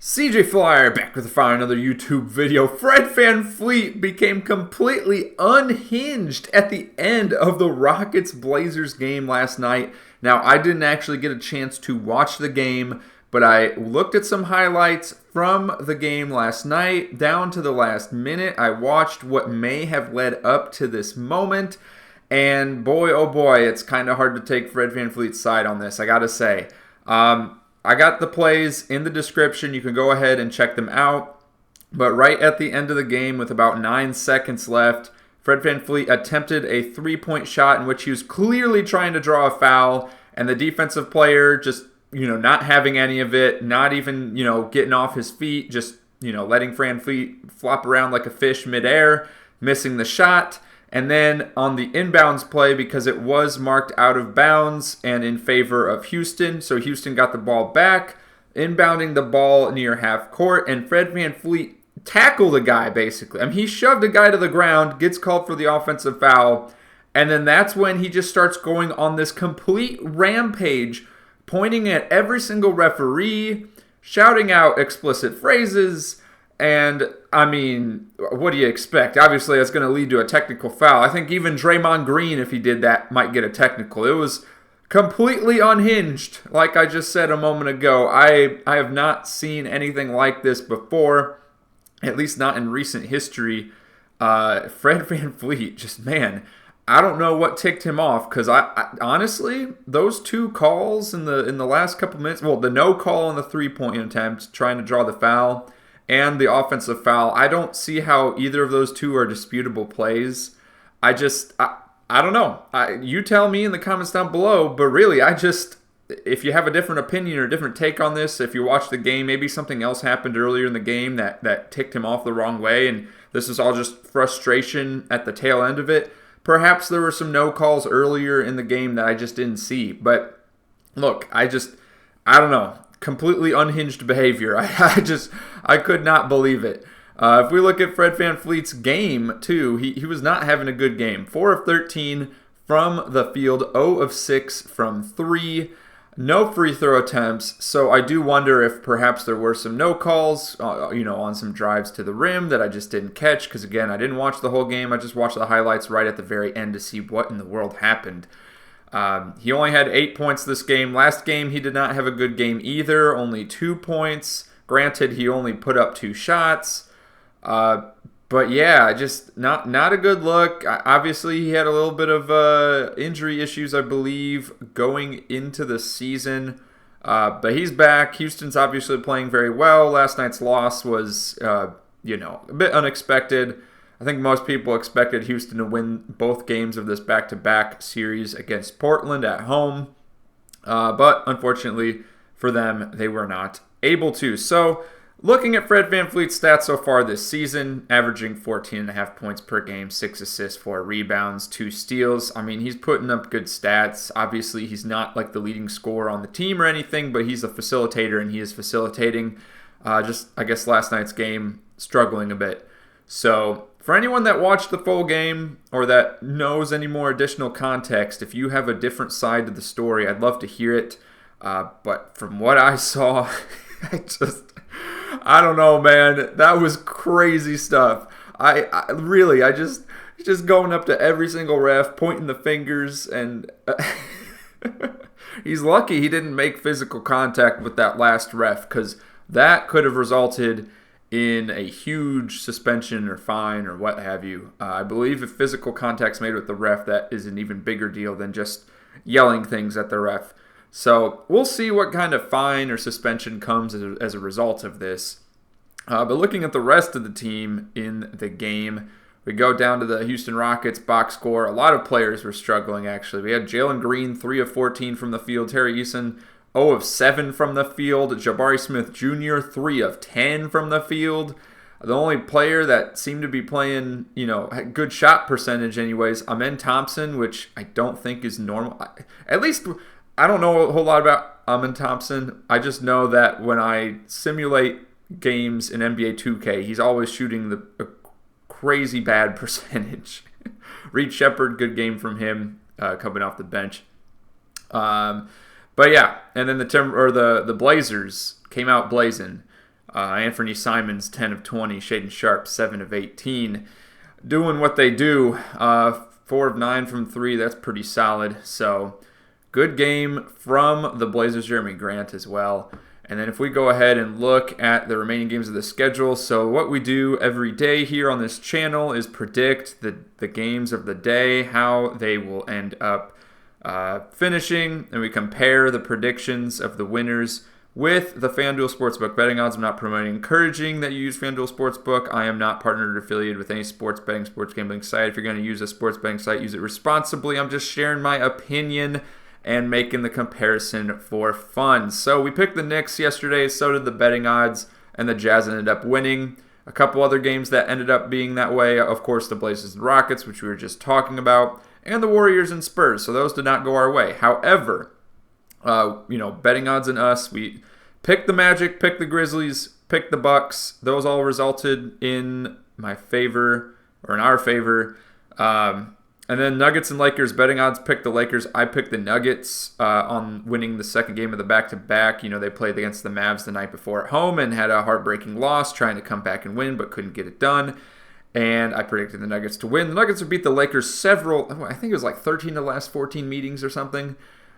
CJ Flyer back with another YouTube video. Fred VanVleet became completely unhinged at the end of the Rockets-Blazers game last night. Now, I didn't actually get a chance to watch the game, but I looked at some highlights from the game last night down to the last minute. I watched what may have led up to this moment, and boy, oh boy, it's kind of hard to take Fred VanVleet's side on this, I gotta say. I got the plays in the description. You can go ahead and check them out. But right at the end of the game, with about 9 seconds left, Fred VanVleet attempted a three-point shot in which he was clearly trying to draw a foul, and the defensive player just, not having any of it, not even, getting off his feet, just, letting VanVleet flop around like a fish midair, missing the shot. And then on the inbounds play, because it was marked out of bounds and in favor of Houston, so Houston got the ball back, inbounding the ball near half court, and Fred VanVleet tackled a guy, basically. I mean, he shoved a guy to the ground, gets called for the offensive foul, and then that's when he just starts going on this complete rampage, pointing at every single referee, shouting out explicit phrases. And, I mean, what do you expect? Obviously, that's going to lead to a technical foul. I think even Draymond Green, if he did that, might get a technical. It was completely unhinged, like I just said a moment ago. I have not seen anything like this before, at least not in recent history. Fred VanVleet, just, man, I don't know what ticked him off, because I honestly, those two calls in the last couple minutes, well, the no call on the three-point attempt, trying to draw the foul, and the offensive foul, I don't see how either of those two are disputable plays. I don't know. You tell me in the comments down below, but really, if you have a different opinion or a different take on this, if you watch the game, maybe something else happened earlier in the game that ticked him off the wrong way, and this is all just frustration at the tail end of it. Perhaps there were some no calls earlier in the game that I just didn't see. But look, I don't know. Completely unhinged behavior. I could not believe it. If we look at Fred VanVleet's game, too, he was not having a good game. 4 of 13 from the field, 0 of 6 from 3, no free throw attempts. So I do wonder if perhaps there were some no calls, on some drives to the rim that I just didn't catch. Because, again, I didn't watch the whole game. I just watched the highlights right at the very end to see what in the world happened. He only had 8 points this game. Last game, he did not have a good game either. Only 2 points. Granted, he only put up 2 shots. But yeah, just not a good look. Obviously, he had a little bit of injury issues, I believe, going into the season. But he's back. Houston's obviously playing very well. Last night's loss was, a bit unexpected. I think most people expected Houston to win both games of this back-to-back series against Portland at home. But unfortunately for them, they were not able to. So looking at Fred VanVleet's stats so far this season, averaging 14.5 points per game, 6 assists, 4 rebounds, 2 steals. I mean, he's putting up good stats. Obviously, he's not like the leading scorer on the team or anything, but he's a facilitator, and he is facilitating. I guess last night's game, struggling a bit. So for anyone that watched the full game or that knows any more additional context, if you have a different side to the story, I'd love to hear it. But from what I saw, I don't know, man. That was crazy stuff. I really just going up to every single ref, pointing the fingers, and he's lucky he didn't make physical contact with that last ref, because that could have resulted in a huge suspension or fine or what have you. I believe if physical contact's made with the ref, that is an even bigger deal than just yelling things at the ref. So we'll see what kind of fine or suspension comes as a result of this. But looking at the rest of the team in the game, we go down to the Houston Rockets box score. A lot of players were struggling, actually. We had Jalen Green, 3 of 14 from the field. Terry Eason, 0 of 7 from the field. Jabari Smith Jr., 3 of 10 from the field. The only player that seemed to be playing, good shot percentage anyways, Amen Thompson, which I don't think is normal. At least, I don't know a whole lot about Amen Thompson. I just know that when I simulate games in NBA 2K, he's always shooting a crazy bad percentage. Reed Shepard, good game from him coming off the bench. But yeah, and then the Blazers came out blazing. Anthony Simons, 10 of 20. Shaden Sharp, 7 of 18. Doing what they do. 4 of 9 from 3. That's pretty solid. So, good game from the Blazers. Jeremy Grant as well. And then if we go ahead and look at the remaining games of the schedule, so what we do every day here on this channel is predict the games of the day, how they will end up finishing, and we compare the predictions of the winners with the FanDuel Sportsbook betting odds. I'm not promoting, encouraging that you use FanDuel Sportsbook. I am not partnered or affiliated with any sports betting, sports gambling site. If you're going to use a sports betting site, use it responsibly. I'm just sharing my opinion and making the comparison for fun. So we picked the Knicks yesterday, so did the betting odds, and the Jazz ended up winning. A couple other games that ended up being that way, of course, the Blazers and Rockets, which we were just talking about, and the Warriors and Spurs, so those did not go our way. However, betting odds and us, we picked the Magic, picked the Grizzlies, picked the Bucks. Those all resulted in my favor, or in our favor. And then Nuggets and Lakers betting odds, picked the Lakers. I picked the Nuggets on winning the second game of the back-to-back. They played against the Mavs the night before at home and had a heartbreaking loss, trying to come back and win, but couldn't get it done. And I predicted the Nuggets to win. The Nuggets would beat the Lakers I think it was like 13 of the last 14 meetings or something.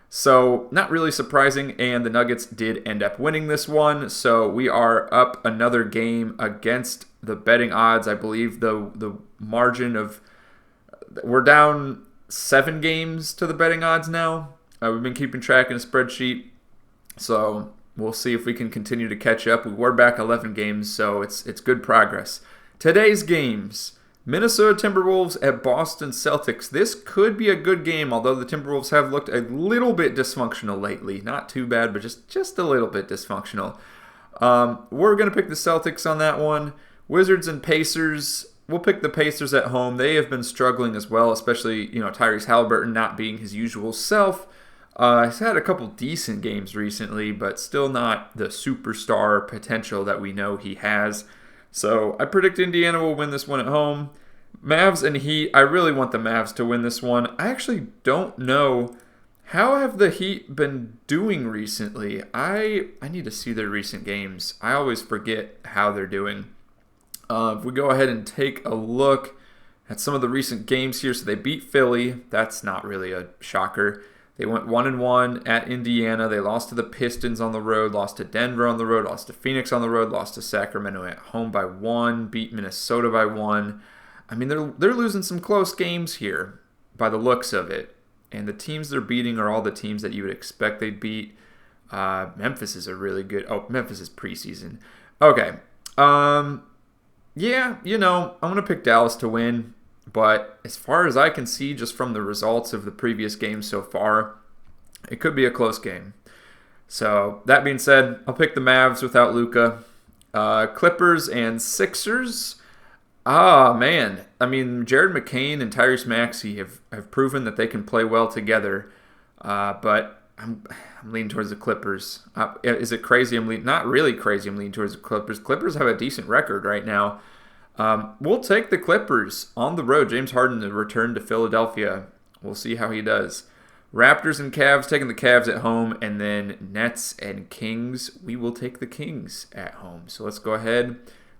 So not really surprising, and the Nuggets did end up winning this one. So we are up another game against the betting odds. I believe the margin of... We're down 7 games to the betting odds now. We've been keeping track in a spreadsheet. So we'll see if we can continue to catch up. We were back 11 games, so it's good progress. Today's games... Minnesota Timberwolves at Boston Celtics. This could be a good game, although the Timberwolves have looked a little bit dysfunctional lately. Not too bad, but just a little bit dysfunctional. We're going to pick the Celtics on that one. Wizards and Pacers. We'll pick the Pacers at home. They have been struggling as well, especially Tyrese Halliburton not being his usual self. He's had a couple decent games recently, but still not the superstar potential that we know he has. So I predict Indiana will win this one at home. Mavs and Heat, I really want the Mavs to win this one. I actually don't know, how have the Heat been doing recently? I need to see their recent games. I always forget how they're doing. If we go ahead and take a look at some of the recent games here. So they beat Philly. That's not really a shocker. They went 1-1 at Indiana. They lost to the Pistons on the road, lost to Denver on the road, lost to Phoenix on the road, lost to Sacramento at home by 1, beat Minnesota by 1. I mean, they're losing some close games here by the looks of it. And the teams they're beating are all the teams that you would expect they'd beat. Memphis is a really good... Oh, Memphis is preseason. Okay. Yeah, I'm going to pick Dallas to win. But as far as I can see, just from the results of the previous games so far, it could be a close game. So, that being said, I'll pick the Mavs without Luka. Clippers and Sixers. Man. I mean, Jared McCain and Tyrese Maxey have proven that they can play well together. But I'm leaning towards the Clippers. Is it crazy? Not really crazy. I'm leaning towards the Clippers. Clippers have a decent record right now. We'll take the Clippers on the road. James Harden to return to Philadelphia. We'll see how he does. Raptors and Cavs, taking the Cavs at home. And then Nets and Kings, we will take the Kings at home. So let's go ahead,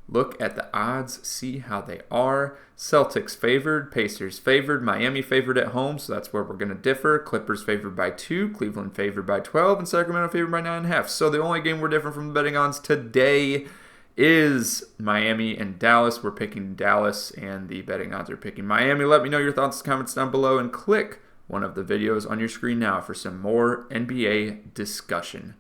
look at the odds, see how they are. Celtics favored, Pacers favored, Miami favored at home, so that's where we're going to differ. Clippers favored by 2, Cleveland favored by 12, and Sacramento favored by 9.5. So the only game we're different from the betting odds today is Miami and Dallas. We're picking Dallas, and the betting odds are picking Miami. Let me know your thoughts in the comments down below, and click one of the videos on your screen now for some more NBA discussion.